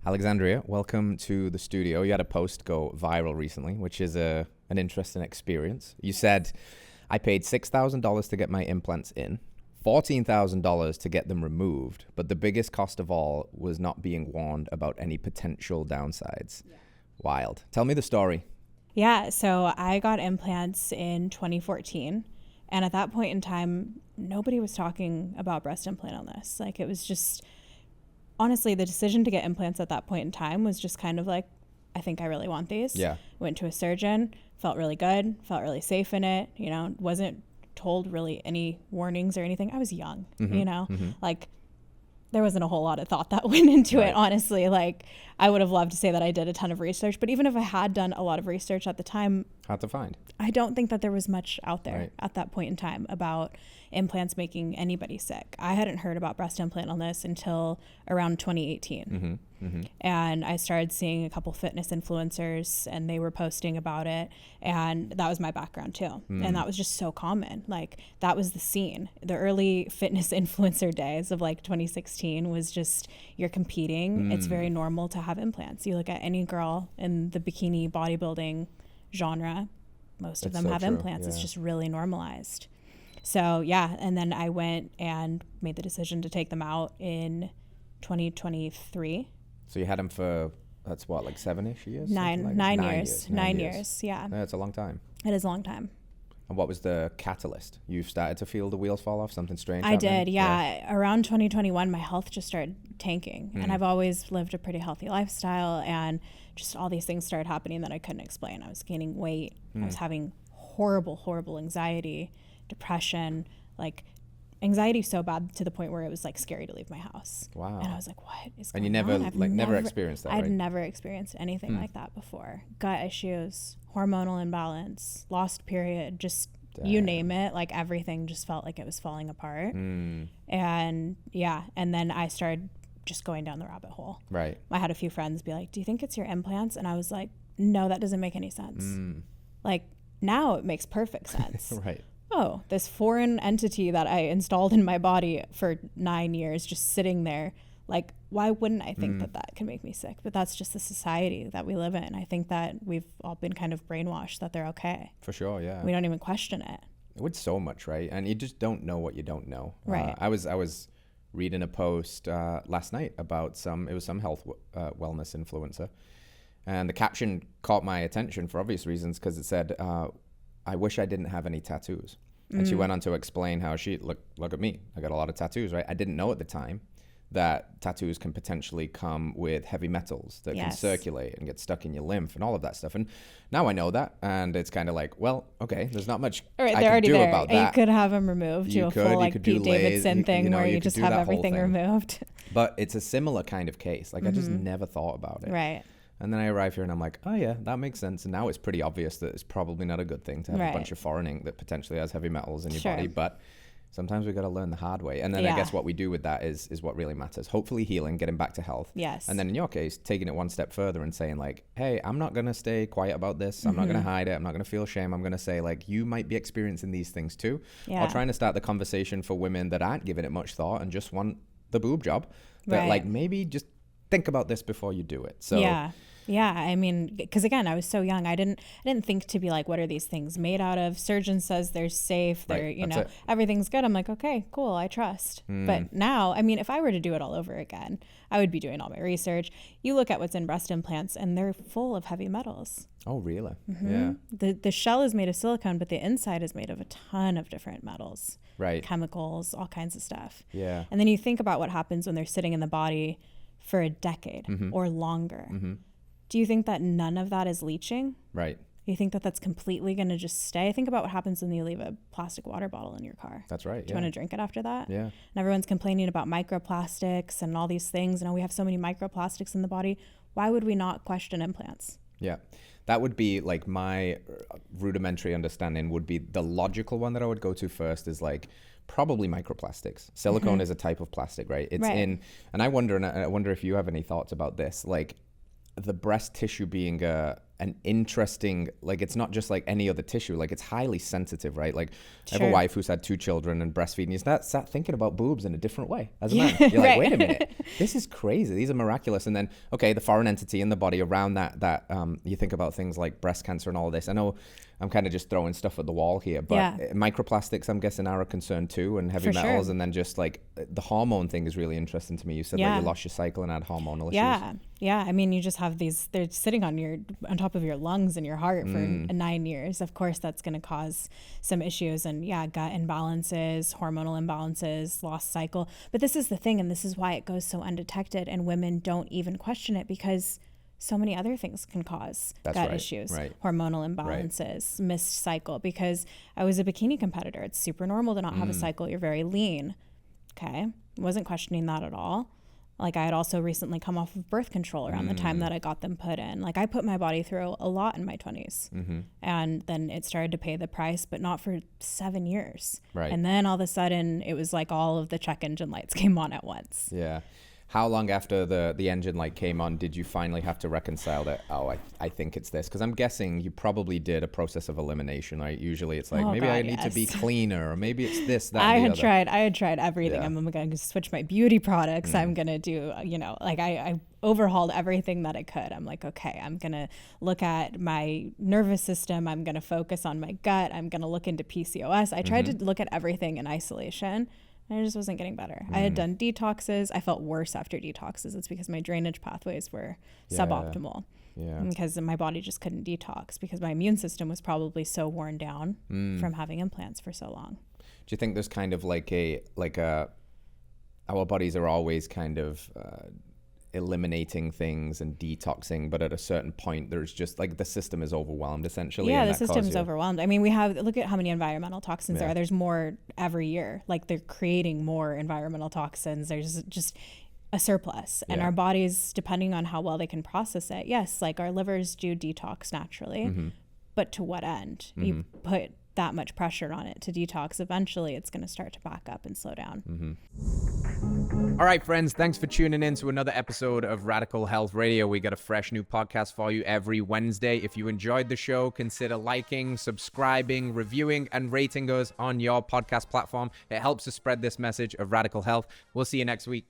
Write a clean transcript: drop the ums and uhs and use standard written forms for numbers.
Alexandria, welcome to the studio. You had a post go viral recently, which is an interesting experience. You said, I paid $6,000 to get my implants in, $14,000 to get them removed, but the biggest cost of all was not being warned about any potential downsides. Yeah. Wild. Tell me the story. Yeah, so I got implants in 2014. And at that point in time, nobody was talking about breast implant illness. Like, it was just, honestly, the decision to get implants at that point in time was just kind of like, I think I really want these. Yeah. Went to a surgeon, felt really good, felt really safe in it, wasn't told really any warnings or anything. I was young, like there wasn't a whole lot of thought that went into it, honestly. Like, I would have loved to say that I did a ton of research, but even if I had done a lot of research at the time, hard to find. I don't think that there was much out there at that point in time about implants making anybody sick. I hadn't heard about breast implant illness until around 2018. And I started seeing a couple fitness influencers, and they were posting about it. And that was my background too. And that was just so common. Like, that was the scene. The early fitness influencer days of like 2016 was just, you're competing. It's very normal to have implants. You look at any girl in the bikini bodybuilding genre, most of them have implants. Yeah. It's just really normalized. So yeah, and then I went and made the decision to take them out in 2023. So you had them for, that's what, like 7-ish years? Nine years. Yeah. That's a long time. It is a long time. And what was the catalyst? You started to feel the wheels fall off, something strange I happening? did, yeah. Around 2021, my health just started tanking. And I've always lived a pretty healthy lifestyle, and just all these things started happening that I couldn't explain. I was gaining weight. I was having horrible anxiety, depression, like anxiety so bad to the point where it was like scary to leave my house. Wow. And I was like, what is going on? And you never experienced that, right? I'd never experienced anything like that before. Gut issues, hormonal imbalance, lost period, just you name it. Like, everything just felt like it was falling apart. And yeah, and then I started just going down the rabbit hole. Right. I had a few friends be like, do you think it's your implants? And I was like, no, that doesn't make any sense. Like, now it makes perfect sense. Right. Oh, this foreign entity that I installed in my body for 9 years, just sitting there, like, why wouldn't I think that can make me sick? But that's just the society that we live in. I think that we've all been kind of brainwashed that they're okay. For sure, yeah. We don't even question it. With so much, right? And you just don't know what you don't know. Right. I was reading a post last night about some health wellness influencer. And the caption caught my attention for obvious reasons, because it said, I wish I didn't have any tattoos. And she went on to explain how look at me. I got a lot of tattoos, right? I didn't know at the time that tattoos can potentially come with heavy metals that can circulate and get stuck in your lymph and all of that stuff. And now I know that. And it's kind of like, well, okay, there's not much I can do about that. You could have them removed. Do a full like Pete Davidson thing where you just have everything removed. But it's a similar kind of case. Like, I just never thought about it. Right. And then I arrive here and I'm like, oh yeah, that makes sense. And now it's pretty obvious that it's probably not a good thing to have a bunch of foreign ink that potentially has heavy metals in your body. But sometimes we got to learn the hard way. And then I guess what we do with that is what really matters. Hopefully healing, getting back to health. Yes. And then in your case, taking it one step further and saying like, hey, I'm not going to stay quiet about this. I'm not going to hide it. I'm not going to feel shame. I'm going to say like, you might be experiencing these things too. Yeah. Or trying to start the conversation for women that aren't giving it much thought and just want the boob job. That like, maybe just think about this before you do it. So yeah, I mean, because again, I was so young. I didn't think to be like, what are these things made out of? Surgeon says they're safe. They're, everything's good. I'm like, okay, cool. I trust. But now, I mean, if I were to do it all over again, I would be doing all my research. You look at what's in breast implants and they're full of heavy metals. Oh, really? Yeah. The shell is made of silicone, but the inside is made of a ton of different metals. Right. Chemicals, all kinds of stuff. Yeah. And then you think about what happens when they're sitting in the body for a decade or longer. Do you think that none of that is leaching? Right. You think that that's completely going to just stay? Think about what happens when you leave a plastic water bottle in your car. That's right. Do you want to drink it after that? Yeah. And everyone's complaining about microplastics and all these things. And we have so many microplastics in the body. Why would we not question implants? Yeah. That would be like my rudimentary understanding would be the logical one that I would go to first is like probably microplastics. Silicone is a type of plastic, right? It's in, and I wonder if you have any thoughts about this, like the breast tissue being a an interesting, like, it's not just like any other tissue, like it's highly sensitive, right? Like I have a Sure. wife who's had 2 children and breastfeeding. You start thinking about boobs in a different way as a man. You're like, Right. wait a minute, this is crazy. These are miraculous. And then, okay, the foreign entity in the body around that, you think about things like breast cancer and all of this. I know I'm kind of just throwing stuff at the wall here, but microplastics, I'm guessing, are a concern too, and heavy For metals. sure. And then just like the hormone thing is really interesting to me. You said that you lost your cycle and had hormonal issues. Yeah. I mean, you just have these, they're sitting on top of your lungs and your heart for 9 years. Of course, that's going to cause some issues and gut imbalances, hormonal imbalances, lost cycle. But this is the thing. And this is why it goes so undetected and women don't even question it, because so many other things can cause gut issues, hormonal imbalances, missed cycle. Because I was a bikini competitor. It's super normal to not have a cycle. You're very lean. Okay. Wasn't questioning that at all. Like, I had also recently come off of birth control around the time that I got them put in. Like, I put my body through a lot in my 20s. And then it started to pay the price, but not for 7 years. Right. And then all of a sudden, it was like all of the check engine lights came on at once. Yeah. How long after the engine light came on did you finally have to reconcile that, I think it's this? Because I'm guessing you probably did a process of elimination, right? Usually it's like, I need to be cleaner, or maybe it's this, that, I and had the tried everything. Yeah. I'm going to switch my beauty products. I'm going to do, like I overhauled everything that I could. I'm like, okay, I'm going to look at my nervous system. I'm going to focus on my gut. I'm going to look into PCOS. I tried to look at everything in isolation. I just wasn't getting better. I had done detoxes. I felt worse after detoxes. It's because my drainage pathways were suboptimal. Yeah. Because my body just couldn't detox, because my immune system was probably so worn down from having implants for so long. Do you think there's kind of like our bodies are always kind of eliminating things and detoxing, but at a certain point there's just like the system is overwhelmed essentially? Yeah, the system is overwhelmed. I mean, look at how many environmental toxins there are. There's more every year. Like, they're creating more environmental toxins. There's just a surplus, and our bodies, depending on how well they can process it, yes, like our livers do detox naturally, but to what end? You put that much pressure on it to detox, eventually it's going to start to back up and slow down. All right, friends, thanks for tuning in to another episode of Radical Health Radio. We got a fresh new podcast for you every Wednesday. If you enjoyed the show, consider liking, subscribing, reviewing, and rating us on your podcast platform. It helps us spread this message of radical health. We'll see you next week.